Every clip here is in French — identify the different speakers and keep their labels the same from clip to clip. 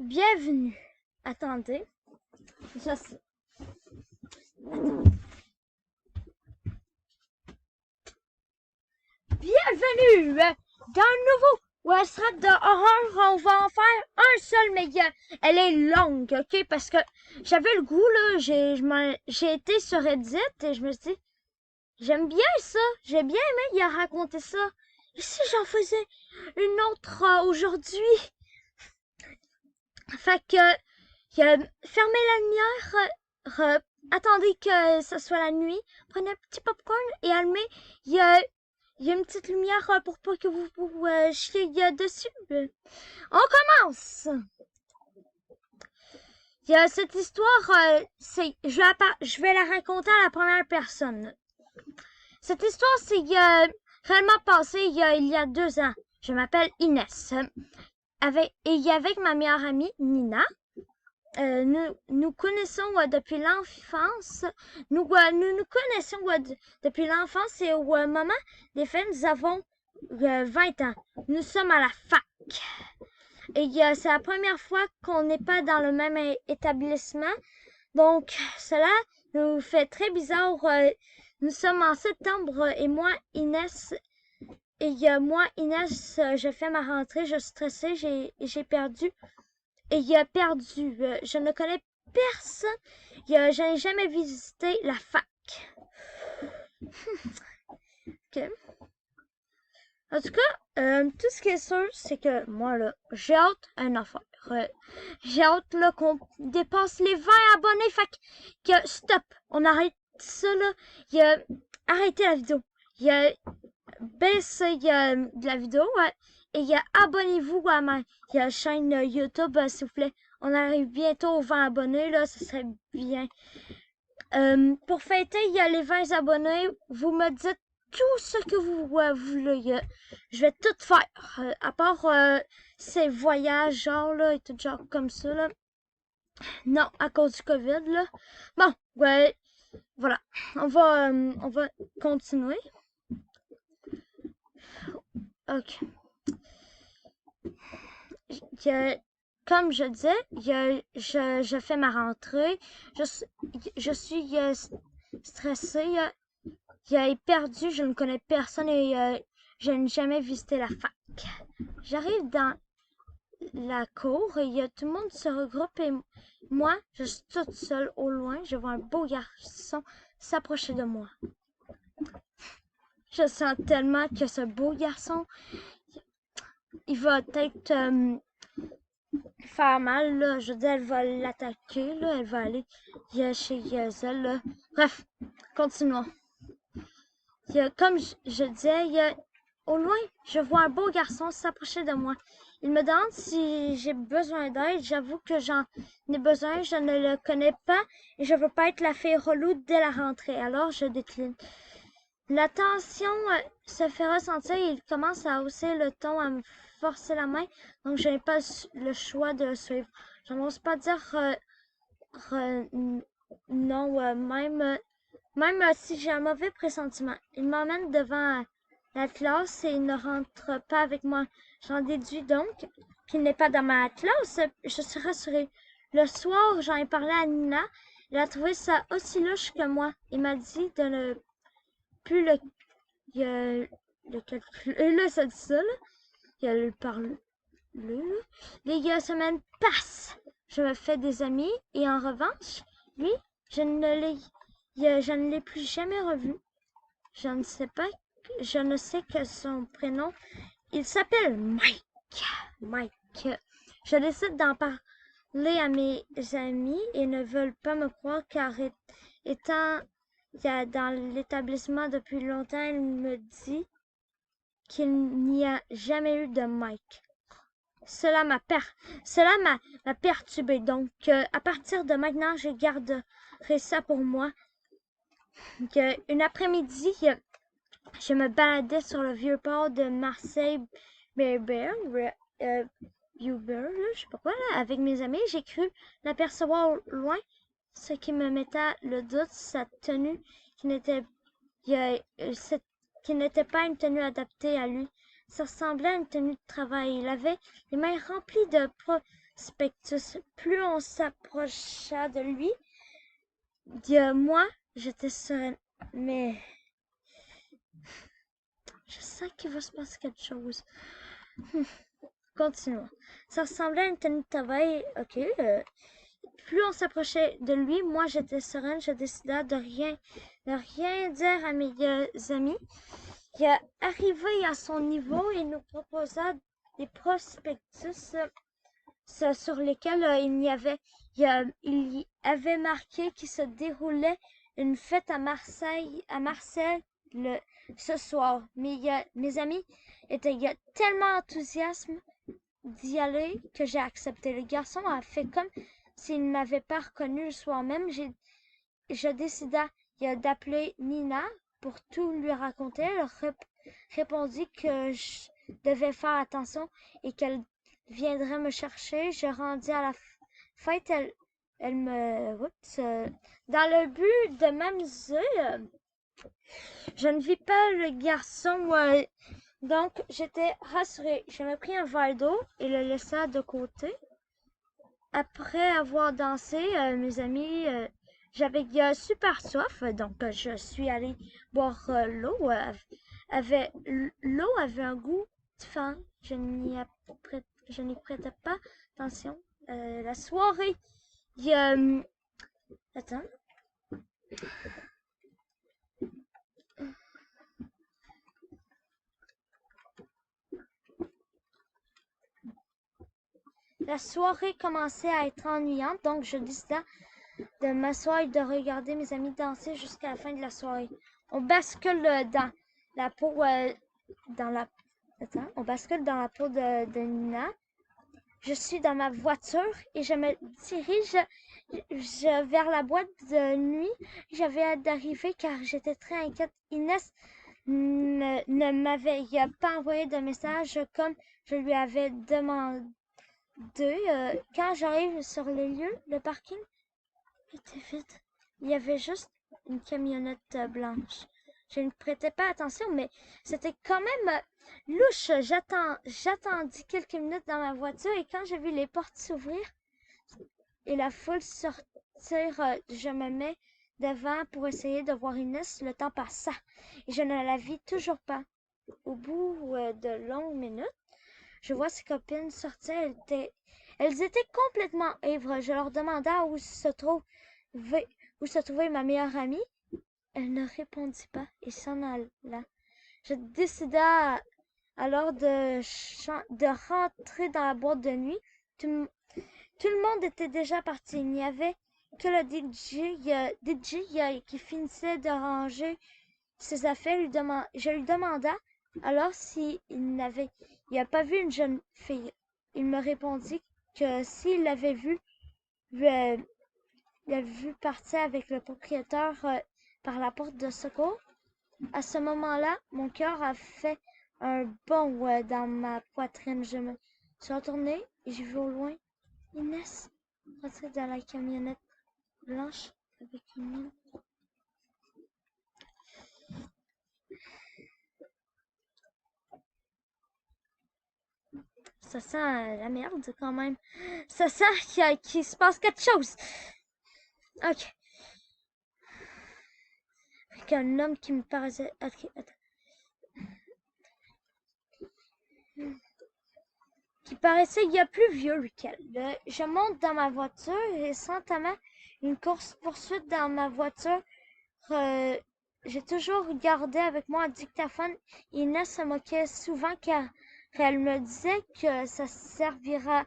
Speaker 1: Bienvenue. Attendez. Ça, bienvenue dans le nouveau Westrat de horreur. On va en faire un seul, mais elle est longue, ok? Parce que j'avais le goût, là. J'ai été sur Reddit et je me suis dit, j'aime bien ça. J'ai bien aimé y a raconté ça. Et si j'en faisais une autre aujourd'hui? Fait que, fermez la lumière, attendez que ce soit la nuit, prenez un petit popcorn et allumez. Il y a, il y a une petite lumière pour pas que vous chiez dessus. On commence! Il y a cette histoire, je vais la raconter à la première personne. Cette histoire, c'est réellement passé il y a 2 ans. Je m'appelle Inès. Avec ma meilleure amie, Nina. Nous connaissons depuis l'enfance. Nous connaissons depuis l'enfance et au moment des faits, nous avons 20 ans. Nous sommes à la fac. Et c'est la première fois qu'on n'est pas dans le même établissement. Donc, cela nous fait très bizarre. Nous sommes en septembre et moi, Inès, je fais ma rentrée, je suis stressée, j'ai perdu. Et il a perdu. Je ne connais personne. Je n'ai jamais visité la fac. Ok. En tout cas, tout ce qui est sûr, c'est que moi, là, j'ai hâte à une affaire. J'ai hâte là, qu'on dépasse les 20 abonnés. Fait que stop. On arrête ça, là. Arrêtez la vidéo. Baissez de la vidéo. Ouais. Et abonnez-vous à ma chaîne YouTube, s'il vous plaît. On arrive bientôt aux 20 abonnés, là, ce serait bien. Pour fêter, il y a les 20 abonnés. Vous me dites tout ce que vous voulez. Je vais tout faire. À part ces voyages, genre, là, et tout genre comme ça, là. Non, à cause du COVID, là. Bon, ouais, voilà. On va continuer. Ok. Comme je disais, je fais ma rentrée. Je suis stressée. Perdu, je ne connais personne et je n'ai jamais visité la fac. J'arrive dans la cour et tout le monde se regroupe et moi, je suis toute seule au loin. Je vois un beau garçon s'approcher de moi. Je sens tellement que ce beau garçon, il va peut-être faire mal, là. Je dis, elle va l'attaquer, là. Elle va aller chez elle, là. Bref, continuons. Comme je disais, au loin, je vois un beau garçon s'approcher de moi. Il me demande si j'ai besoin d'aide. J'avoue que j'en ai besoin. Je ne le connais pas et je veux pas être la fille relou dès la rentrée. Alors, je décline. La tension se fait ressentir et il commence à hausser le ton, à me forcer la main. Donc, je n'ai pas le choix de le suivre. Je n'ose pas dire non, même si j'ai un mauvais pressentiment. Il m'emmène devant la classe et il ne rentre pas avec moi. J'en déduis donc qu'il n'est pas dans ma classe. Je suis rassurée. Le soir, j'en ai parlé à Nina. Elle a trouvé ça aussi louche que moi. Il m'a dit de ne plus le calculer. Là, ça dit ça, là. Il parle. Les semaines passent. Je me fais des amis et en revanche, lui, je ne l'ai plus jamais revu. Je ne sais que son prénom. Il s'appelle Mike. Mike. Je décide d'en parler à mes amis et ne veulent pas me croire car étant dans l'établissement depuis longtemps, il me dit qu'il n'y a jamais eu de Mike. Cela m'a perturbé. Donc, à partir de maintenant, je garderai ça pour moi. Une après-midi, je me baladais sur le vieux port de Marseille-Berber, je sais pas quoi, là, avec mes amis. J'ai cru l'apercevoir au loin, ce qui me mettait le doute, sa tenue qui n'était pas une tenue adaptée à lui. Ça ressemblait à une tenue de travail. Il avait les mains remplies de prospectus. Plus on s'approcha de lui, moi, j'étais sereine. Mais je sens qu'il va se passer quelque chose. Continuons. Ça ressemblait à une tenue de travail. Ok. Plus on s'approchait de lui, moi j'étais sereine. Je décida de rien dire à mes amis. Il est arrivé à son niveau et nous proposa des prospectus sur lesquels il y avait marqué qu'il se déroulait une fête à Marseille ce soir. Mais mes amis étaient tellement enthousiastes d'y aller que j'ai accepté. Le garçon a fait comme s'il ne m'avait pas reconnu le soir même. Je décida d'appeler Nina pour tout lui raconter. Elle répondit que je devais faire attention et qu'elle viendrait me chercher. Je rendis à la fête. Elle me... Oups, dans le but de m'amuser, je ne vis pas le garçon, donc j'étais rassurée. Je me pris un verre d'eau et le laissa de côté. Après avoir dansé, mes amis, j'avais super soif, donc je suis allée boire l'eau. L'eau avait un goût différent. Je n'y prêtais pas attention. La soirée, attends. La soirée commençait à être ennuyante, donc je décida de m'asseoir et de regarder mes amis danser jusqu'à la fin de la soirée. On bascule dans la peau dans la on bascule dans la peau de Nina. Je suis dans ma voiture et je me dirige vers la boîte de nuit. J'avais hâte d'arriver car j'étais très inquiète. Inès ne m'avait pas envoyé de message comme je lui avais demandé. Quand j'arrive sur les lieux, le parking était vide. Il y avait juste une camionnette blanche. Je ne prêtais pas attention, mais c'était quand même louche. J'attendis quelques minutes dans ma voiture et quand j'ai vu les portes s'ouvrir et la foule sortir, je me mets devant pour essayer de voir Inès. Le temps passa et je ne la vis toujours pas. Au bout de longues minutes, je vois ses copines sortir. Elles étaient complètement ivres. Je leur demanda où se trouvait ma meilleure amie. Elle ne répondit pas et s'en alla. Je décida alors de rentrer dans la boîte de nuit. Tout le monde était déjà parti. Il n'y avait que le DJ qui finissait de ranger ses affaires. Je lui demanda alors s'il n'avait pas vu une jeune fille. Il me répondit que s'il l'avait vue, il l'avait vue partir avec le propriétaire par la porte de secours. À ce moment-là, mon cœur a fait un bond dans ma poitrine. Je me suis retournée et j'ai vu au loin Inès rentrer dans la camionnette blanche avec une mine. Ça sent la merde quand même. Ça sent qu'il se passe quelque chose. Ok. Avec un homme qui me paraissait... Ok, attends. Qui paraissait plus vieux qu'elle. Je monte dans ma voiture et sentement une course-poursuite dans ma voiture. J'ai toujours gardé avec moi un dictaphone. Inès se moquait souvent car elle me disait que ça servira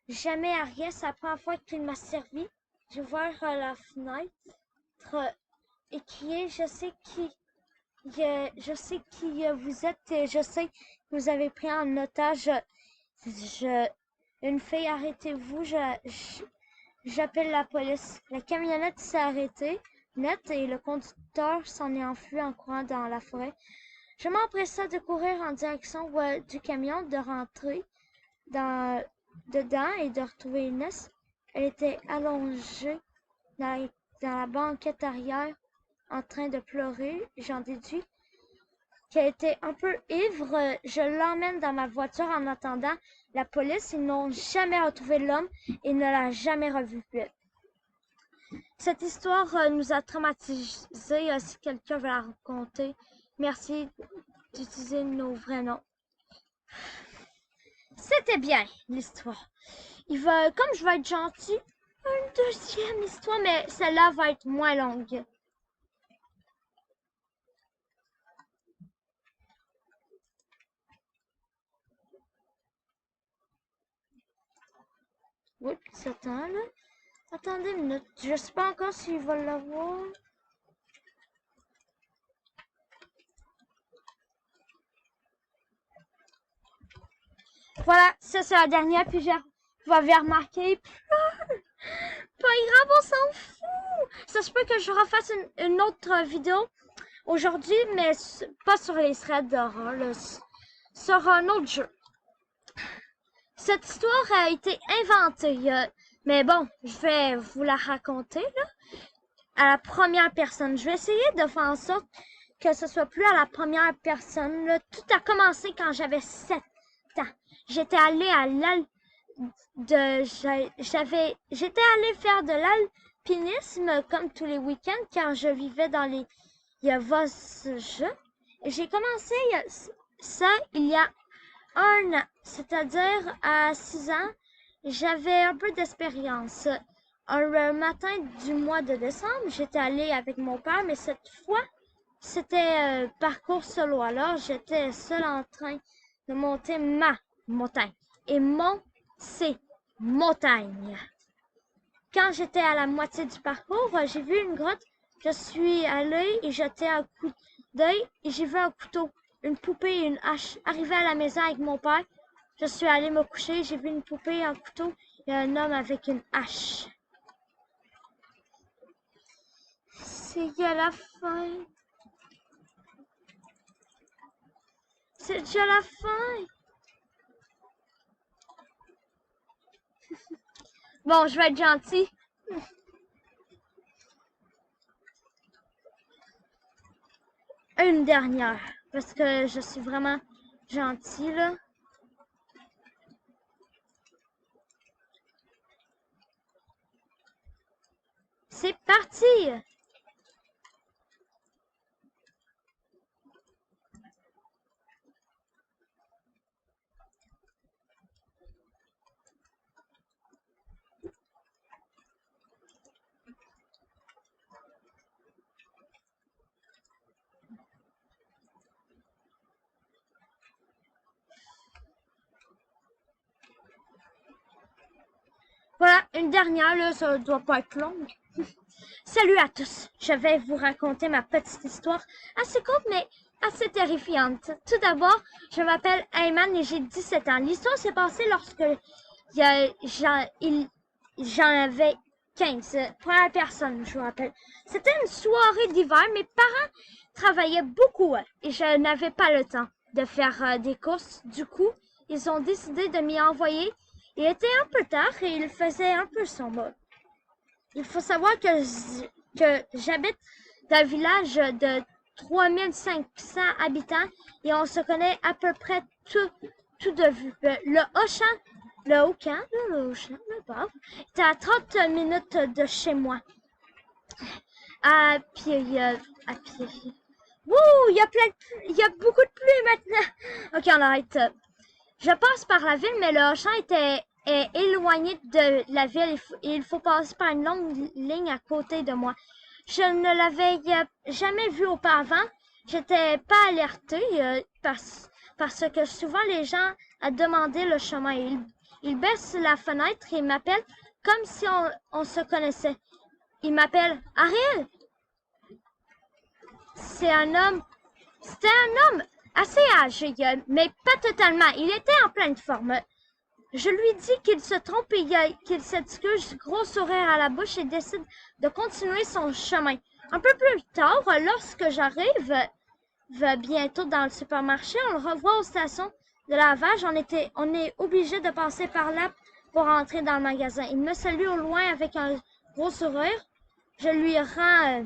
Speaker 1: jamais à rien. C'est la première fois qu'il m'a servi. J'ai ouvert la fenêtre et crié, je sais qui vous êtes et je sais que vous avez pris en otage une fille. Arrêtez-vous, j'appelle la police. La camionnette s'est arrêtée net et le conducteur s'en est enfui en courant dans la forêt. Je m'empressa de courir en direction du camion, de rentrer dedans et de retrouver Inès. Elle était allongée dans la banquette arrière en train de pleurer. J'en déduis qui a été un peu ivre. Je l'emmène dans ma voiture en attendant la police. Ils n'ont jamais retrouvé l'homme et ne l'a jamais revu plus. Cette histoire nous a traumatisés. Si quelqu'un veut la raconter, merci d'utiliser nos vrais noms. C'était bien l'histoire. Comme je vais être gentil, une deuxième histoire, mais celle-là va être moins longue. Oui, ça attend là. Attendez une minute. Je sais pas encore s'il va l'avoir. Voilà, ça c'est la dernière, puis vous avez remarqué. Pas grave, on s'en fout. Ça se peut que je refasse une autre vidéo aujourd'hui, mais pas sur les threads d'horreur, sur un autre jeu. Cette histoire a été inventée, mais bon, je vais vous la raconter là, à la première personne. Je vais essayer de faire en sorte que ce soit plus à la première personne. Là. Tout a commencé quand j'avais 7 ans. J'étais allée à j'étais allée faire de l'alpinisme comme tous les week-ends car je vivais dans les Vosges. J'ai commencé ça il y a un an, c'est-à-dire à 6 ans, j'avais un peu d'expérience. Un matin du mois de décembre, j'étais allée avec mon père, mais cette fois, c'était parcours solo. Alors, j'étais seule en train de monter ma montagne. Et c'est montagne. Quand j'étais à la moitié du parcours, j'ai vu une grotte. Je suis allée et jeté un coup d'œil et j'ai vu un couteau, une poupée et une hache. Arrivé à la maison avec mon père, je suis allée me coucher. J'ai vu une poupée, un couteau et un homme avec une hache. C'est à la fin. C'est déjà la fin. Bon, je vais être gentil. Une dernière, parce que je suis vraiment gentille, là. C'est parti! Voilà, une dernière, là, ça doit pas être longue. Salut à tous, je vais vous raconter ma petite histoire assez courte mais assez terrifiante. Tout d'abord, je m'appelle Ayman et j'ai 17 ans. L'histoire s'est passée lorsque j'en avais 15. Première personne, je vous rappelle. C'était une soirée d'hiver, mes parents travaillaient beaucoup et je n'avais pas le temps de faire des courses. Du coup, ils ont décidé de m'y envoyer. Il était un peu tard et il faisait un peu sombre. Il faut savoir que j'habite dans un village de 3500 habitants et on se connaît à peu près tout de vue. Le Auchan, était à 30 minutes de chez moi. À pied. Wouh, il y a beaucoup de pluie maintenant. Ok, on arrête. Je passe par la ville, mais le Auchan est éloigné de la ville et il faut passer par une longue ligne à côté de moi. Je ne l'avais jamais vu auparavant. J'étais pas alertée parce que souvent les gens à demander le chemin. Ils baissent la fenêtre et m'appellent comme si on se connaissait. Ils m'appellent Ariel. C'était un homme assez âgé, mais pas totalement. Il était en pleine forme. Je lui dis qu'il se trompe et qu'il s'excuse, gros sourire à la bouche et décide de continuer son chemin. Un peu plus tard, lorsque j'arrive bientôt dans le supermarché, on le revoit aux stations de lavage. On est obligé de passer par là pour entrer dans le magasin. Il me salue au loin avec un gros sourire. Je lui rends...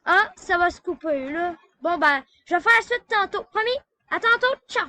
Speaker 1: Ah, ça va se couper, là. Bon, ben, je vais faire la suite tantôt. Promis? À tantôt. Ciao!